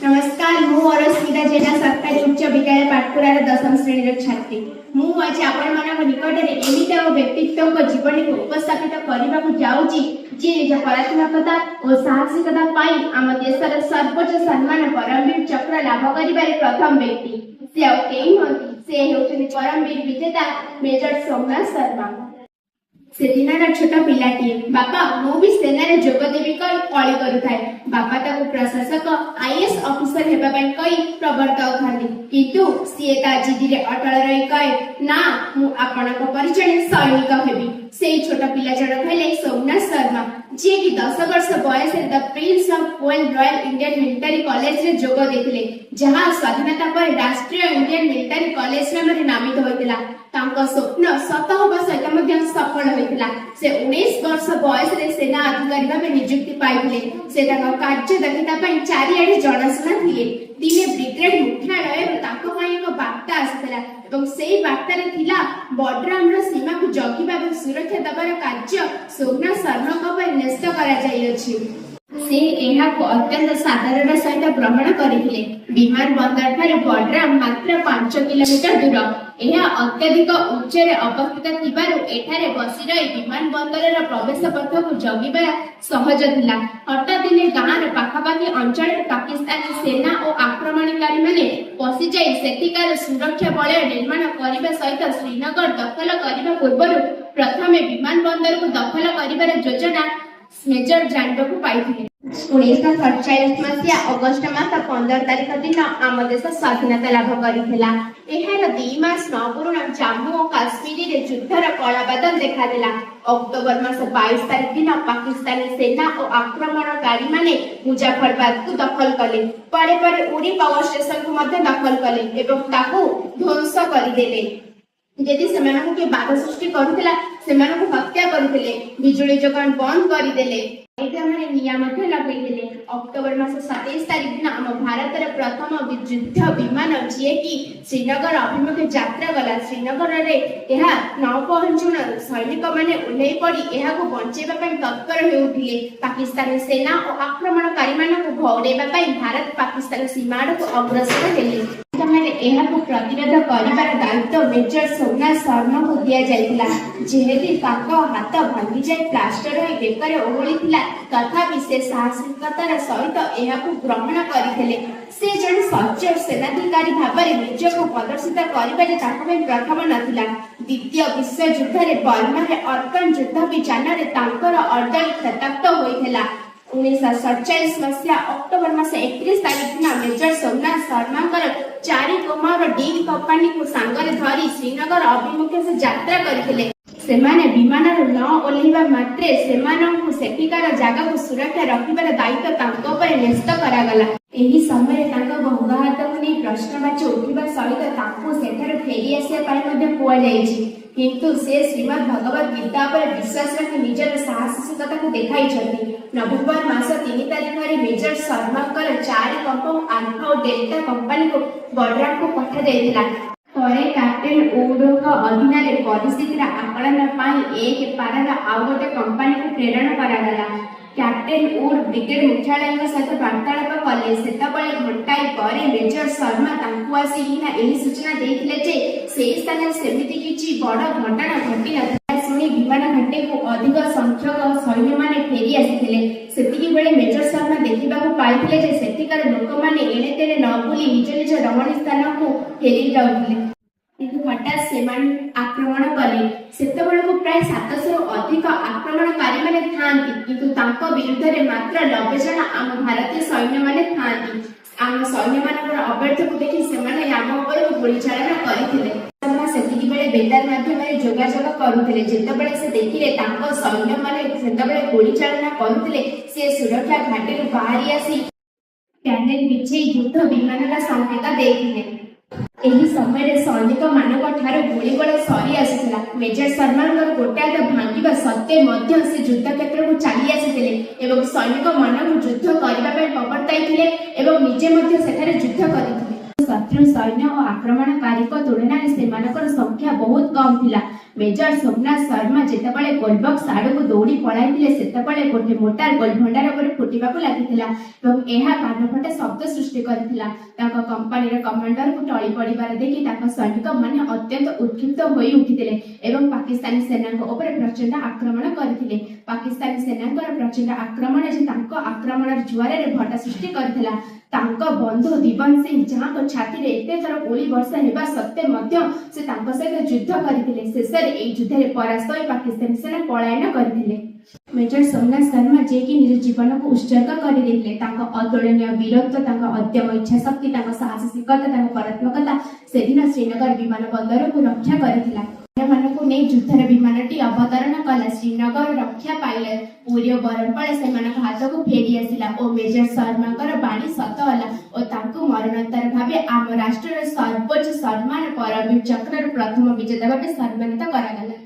नमस्कार, मु अरस्मिता जेना सरकारी उच्च विद्यालय पाटकुरार 10म श्रेणी छात्री। मु आज आपण मानक निकट रे एमिता और व्यक्तित्व को जीवन को उपस्थापित करबा को जाउची जे निज कलात्मकता और साहसिकता पाई आम देशर सर्वोच्च सम्मान परमवीर चक्र लाभ करिबारे प्रथम व्यक्ति से और केही होती से हेउछनी परमवीर विजेता मेजर सोमनाथ शर्मा। से दिनर छोट पिलाटी बापा मु भी सेना जोग देवी कई अली करुଥାଏ। बापा ताको प्रशासक आईएएस ऑफिसर हेबा पई कई प्रवर्तक थांती किंतु सीए ता जिदी रे अटल रही कहे ना मु आपनक परिचय सैनिक हेबी। से छोट पिला जण कहले सोमनाथ शर्मा जे कि 10 वर्ष बयस the Prince of well royal Indian military college रे जोग देथिले जहां स्वाधीनता पर राष्ट्रीय इंडियन मिलिटरी कॉलेज नाम रे नामित होइतिला। तांको स्वप्न सत होबा सहित मध्ये सफल होइतिला। से 19 वर्ष बयस रे सेना अधिकारी भाबे नियुक्ति पाइथिले। से तांको कार्य दक्षता पई चारिआडे जणाशुना थिले। दिने ब्रिगेड मुख्यालय तांको पई एक वार्ता आसितला एवं सेही वार्ता रे थिला बॉर्डर रो सीमा को जगिबा एवं सुरक्षा दबार कार्य सोमनाथ शर्मा को पर न्यस्त करा जाई अछि। से एहा को अत्यंत साधारण सहित ग्रहण करिथिले। विमान बंदर ठारे बॉर्डर मात्र 5 किलोमीटर दूर। एहा अत्यधिक उच्चरे अवस्थित थिबारु एठारे बसी रही विमान बंदरर प्रवेश पथ को जगिबा सहज थिला। हठात दिने गाँर पाखापाखि अंचल पाकिस्तानी सेना और आक्रमणकारी माने पसी जाई सेतिकार सुरक्षा बलय निर्माण करिबा सहित श्रीनगर दखल करिबा पूर्वरु प्रथमे विमान बंदर को दखल करिबार योजना मेजर जानबाकू पाइथिले। 1947 मसिया अगस्ट मास 15 तारिख दिन आम देश स्वाधीनता लाभ करिथिला। एहार 2 मास न पुरुण जम्मू और काश्मीर रे युद्धर कला बादल देखा दिला। अक्टोबर मास 22 तारिख दिन पाकिस्तानी सेना और आक्रमणकारी माने मुजफ्फरबाद को दखल कले। परे परे उड़ी पावर स्टेशन को मध्य दखल कले एवं ताकू ध्वंस करिदेले। यदि सेमानकु के बाधा सृष्टि करुथिला सेमानकु हत्या करुथिले। बिजुली जोगान बंद करिदेले। एटा माने निया मध्ये लगैदेले। अक्टोबर मास 27 तारिख दिन आम भारतर प्रथम युद्ध विमान जे कि श्रीनगर अभिमुखे यात्रा गला। श्रीनगर रे एहा न पहुंचुन सैनिक माने उल्लै पड़ी एहा को बंचेबा पई तत्पर हेउथिले। पाकिस्तानी सेना और आक्रमणकारी मानकु भौरेबा पई भारत पाकिस्तान सीमा को अग्रसर हेले। तमाने एहा को प्रतिरोध करिबार दायित्व मेजर सोमनाथ शर्मा को दिया जायतिला। जेहेतु ताको हाथ भांगी जाय प्लास्टर होई बेकर ओहळिथिला तथापि से साहसिकतार सहित एहा को ग्रहण करिथिले। से जण सच्च सेनाधिकारी भाबरे निजको प्रदर्शित करिबारे ताको में प्रथम नथिला। द्वितीय विश्व युद्ध रे बर्मा रे अर्कन युद्ध विमान रे तांकर अर्डर खताप्त होइथिला। 1947 मसिया अक्टोबर मास 31 तारिख दिन major Somnath Sharma 4 Kumar deal company को सांगरे धरी श्रीनगर अभिमुखे से यात्रा करथिले। सेमाने विमान रो न ओल्हिबा मात्रे सेमानकु सेटिकार जागा को सुरक्षा रखिबार दायित्व तांको पर न्यस्त करागला। एही समय तांको गंगा हातକୁ नै प्रश्नवाची उठिबा सहित तांको सेठार फेरी आसिया पाई मध्ये कुआ जाईछि किंतु से श्रीमद् भगवत गीता पर विश्वास रखि निजर साहसिकता को देखाई छथि। नवंबर मास 3 तारिख रे मेजर शर्मा 4 कंपनी अल्फा और डेल्टा कंपनी को बॉर्डर को पठा जायतिला। परे कैप्टन ओडोक अधीन रे परिस्थिति आकलन पाई एक पारार आउ गोटे कंपनी को प्रेरण करागला। कैप्टन ओड ब्रिगेड मुख्यालय सहित वार्तालाप कले। सेतबळे घंटाए परे मेजर शर्मा तांकु आसी हिना एही सूचना देथिले जे सेही स्थान सेमिति किछि बड़ घटना घटि नथिला। सुनी विमान घाटी को अधिक संख्यक सैन्य माने फेरी आसिथिले। सेतिकी बेले मेजर शर्मा देखिबाकू पाइथिले जे सेतिकार लोक माने एणे तेणे न बुली निज निज रमणी स्थान को फेरी जाउथिले किंतु हठात सेमान आक्रमण कले। सेतबेळକୁ प्राय 700 अधिक आक्रमणकारी माने थांती किंतु तांको विरुद्ध रे मात्र 90 जन आम भारतीय सैन्य माने थांती। आम सैन्य मानकर अव्यर्थ को देखि सेमाने आम ऊपर गोली चालना करिथिले। शर्मा सेतिकी बेले बेतार माध्यम रे जोगाजोग करुथिले। जेतबेळे से देखिले तांको सैन्य माने सेतबेळे गोली चालना करुथिले से सुरक्षा घाटी रो बाहरी आसी पैनल बिछे युद्ध विमानर संकेत देथिले। एही समय रे सैनिक मानक ठार गोलीगोला सरी आसिथिला। मेजर शर्मा गोटे हाथ भांगिबा सत्ते मध्य से युद्ध क्षेत्र को चली आसिथिले एवं सैनिक मानक युद्ध करबा पई प्रवर्ताइथिले एवं निजे मध्य सेठारे युद्ध करिथिले। शत्रु सैन्य और आक्रमणकारी तुलना में सेमानकर संख्या बहुत कम थिला। मेजर सोमनाथ शर्मा जेतेबेले गोलबक्स आड़क दौड़ी पलाइथिले सेतेबेले गोटे मोटार गोल भंडार पर फुटिबाकू लागिथिला एवं एहा कानफटा शब्द सृष्टि करथिला। तांका कंपनीर कमांडर को टळी पड़िबार देखि तांका सैनिक माने अत्यंत उत्क्षिप्त होई उठिथिले एवं पाकिस्तानी सेना उपर प्रचंड आक्रमण करथिले। पाकिस्तानी सेना प्रचंड आक्रमण जे तांका आक्रमण जुआर भटा सृष्टि करथिला। तांका बंधु दिवन सिंह जहाँ छाती रे एते थर गोली वर्षा हेबा सत्ते मध्य से तांका सहित युद्ध करथिले। शेषरे एई युद्ध रे परास्त होई पाकिस्तानी सेना पलायन करथिले। मेजर सोमनाथ शर्मा जे कि निज जीवन को उत्सर्ग कर देथिले। तांका अतुलनीय वीरत्व, तांका अद्यम इच्छा शक्ति, तांका साहसिकता, तांका परात्मकता से दिन श्रीनगर विमान बंदर को रक्षा करथिला। ମାନଙ୍କୁ ନେଇ ଯୁଦ୍ଧର ବିମାନଟି ଅବତରଣ କଲା। ଶ୍ରୀନଗର ରକ୍ଷା ପାଇଲେ। ପୁରୀ ଓ ବରମ୍ପାଳ ସେମାନଙ୍କ ହାତକୁ ଫେରି ଆସିଲା ଓ ମେଜର ଶର୍ମାଙ୍କର ବାଣୀ ସତ ହେଲା ଓ ତାଙ୍କୁ ମରଣୋତ୍ତର ଭାବେ ଆମ ରାଷ୍ଟ୍ରର ସର୍ବୋଚ୍ଚ ସମ୍ମାନ ପରମବୀର ଚକ୍ରର ପ୍ରଥମ ବିଜେତା ଭାବେ ସମ୍ମାନିତ କରାଗଲା।